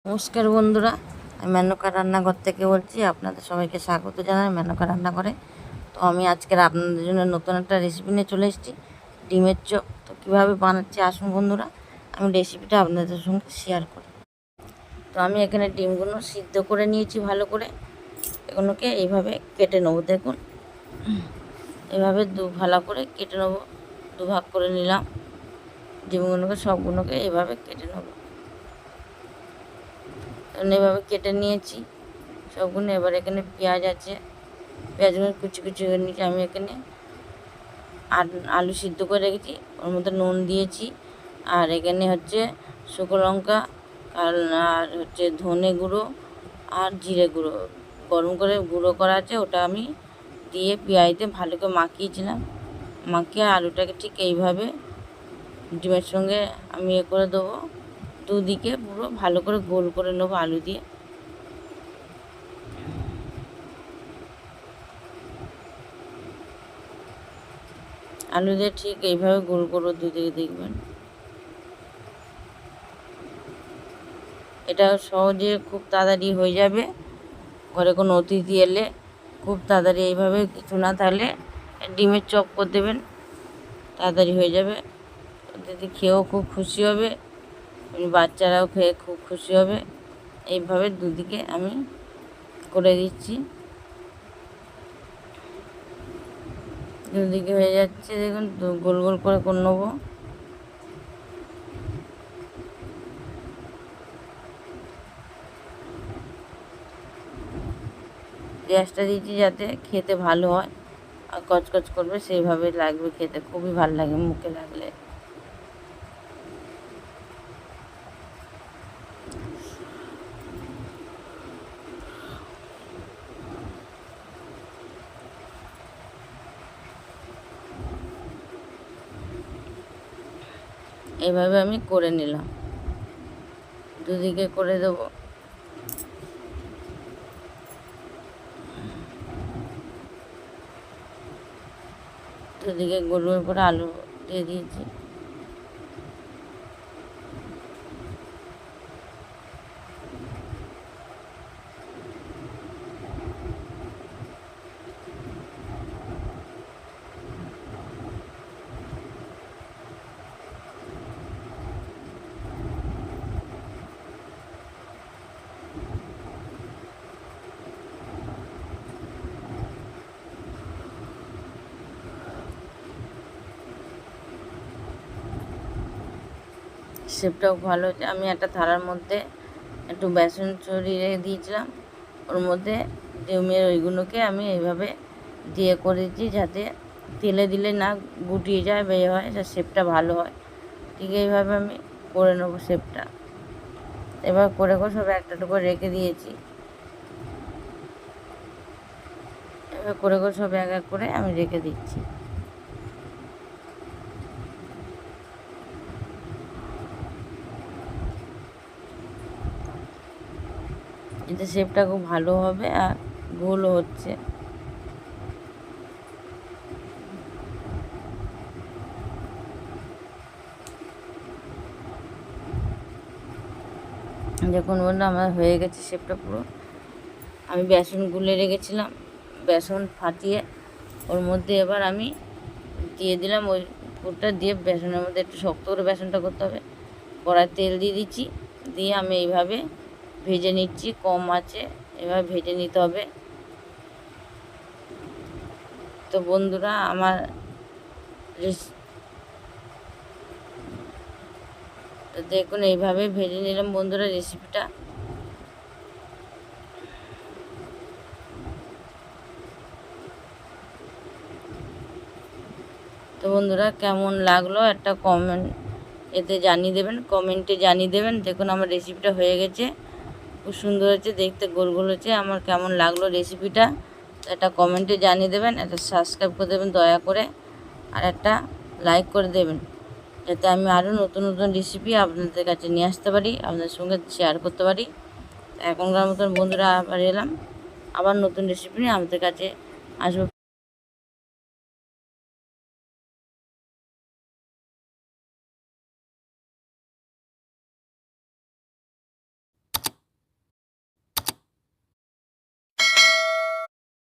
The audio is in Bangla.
নমস্কার বন্ধুরা, আমি মেনকা রান্নাঘর থেকে বলছি। আপনাদের সবাইকে স্বাগত জানাই মেনকা রান্নাঘরে। তো আমি আজকের আপনাদের জন্য নতুন একটা রেসিপি নিয়ে চলে এসেছি, ডিমের চপ। তো কীভাবে বানাচ্ছি আসুন বন্ধুরা, আমি রেসিপিটা আপনাদের সঙ্গে শেয়ার করি। তো আমি এখানে ডিমগুলো সিদ্ধ করে নিয়েছি ভালো করে। এগুলোকে এইভাবে কেটে নেবো। দেখুন, এভাবে ভালো করে কেটে নেবো। দুভাগ করে নিলাম ডিমগুলোকে, সবগুলোকে এইভাবে কেটে নেবো। এভাবে কেটে নিয়েছি সবগুলো। এবার এখানে পেঁয়াজ আছে, পেঁয়াজগুলো কুচি কুচি করে নিয়েছি। আমি এখানে আলু সিদ্ধ করে রেখেছি, ওর মধ্যে নুন দিয়েছি। আর এখানে হচ্ছে শুকনো লঙ্কা আর হচ্ছে ধনে গুঁড়ো আর জিরে গুঁড়ো গরম করে গুঁড়ো করা আছে, ওটা আমি দিয়ে পেঁয়াজতে ভালো করে মাখিয়েছিলাম। মাখিয়ে আলুটাকে ঠিক এইভাবে ডিমের সঙ্গে আমি করে দেবো। দুদিকে পুরো ভালো করে গোল করে নেবো আলু দিয়ে। আলু দিয়ে ঠিক এইভাবে গোল করে দুদিকে দেখবেন। এটা সহজে খুব তাড়াতাড়ি হয়ে যাবে। ঘরে কোনো অতিথি এলে খুব তাড়াতাড়ি এইভাবে কিছু না থাকলে ডিমের চপ করে দেবেন, তাড়াতাড়ি হয়ে যাবে। অতিথি খেয়েও খুব খুশি হবে, বাচ্চারাও খেয়ে খুব খুশি হবে। এইভাবে দুদিকে আমি করে দিচ্ছি। দুদিকে হয়ে যাচ্ছে, দেখুন গোল গোল করে নেবো। গ্যাসটা দিচ্ছি যাতে খেতে ভালো হয় আর কচকচ করবে, সেইভাবে লাগবে খেতে, খুবই ভালো লাগে মুখে লাগলে। এইভাবে আমি করে নিলাম, দুদিকে করে দেবো। দুদিকে গোল গোল করে আলু দিয়ে দিয়েছি। শেপটাও ভালো হচ্ছে। আমি একটা থালার মধ্যে একটু বেসন ছড়িয়ে দিয়েছিলাম, ওর মধ্যে ডিমের ওইগুলোকে আমি এইভাবে দিয়ে করে দিচ্ছি, যাতে তেলে দিলে না গুটিয়ে যায়, বেয়ে হয়, যা শেপটা ভালো হয়। ঠিক এইভাবে আমি করে নেবো শেপটা। এবার করে সব একটা করে রেখে দিয়েছি। এবার করে সব এক এক করে আমি রেখে দিচ্ছি। এতে শেপটা খুব ভালো হবে আর গোলও হচ্ছে। যখন বললাম আমার হয়ে গেছে শেপটা পুরো, আমি বেসন গুলে রেখেছিলাম, বেসন ফাটিয়ে ওর মধ্যে এবার আমি দিয়ে দিলাম। ওই পুরটা দিয়ে বেসনের মধ্যে একটু শক্ত করে বেসনটা করতে হবে। কড়ায় তেল দিয়ে দিচ্ছি, দিয়ে আমি এইভাবে ভেজে নিচ্ছি কম আঁচে। এবার ভেজে নিতে হবে। তো বন্ধুরা, আমার তো দেখুন এইভাবে ভেজে নিলাম বন্ধুরা রেসিপিটা। তো বন্ধুরা, কেমন লাগলো একটা কমেন্টে জানিয়ে দেবেন। দেখুন আমার রেসিপিটা হয়ে গেছে, খুব সুন্দর হয়েছে দেখতে, গোল গোল হয়েছে। আমার কেমন লাগলো রেসিপিটা একটা কমেন্টে জানিয়ে দেবেন। একটা সাবস্ক্রাইব করে দেবেন দয়া করে, আর একটা লাইক করে দেবেন, যাতে আমি আরও নতুন নতুন রেসিপি আপনাদের কাছে নিয়ে আসতে পারি, আপনাদের সঙ্গে শেয়ার করতে পারি। এখনকার মতন বন্ধুরা আবার এলাম, আবার নতুন রেসিপি নিয়ে আমাদের কাছে আসবো।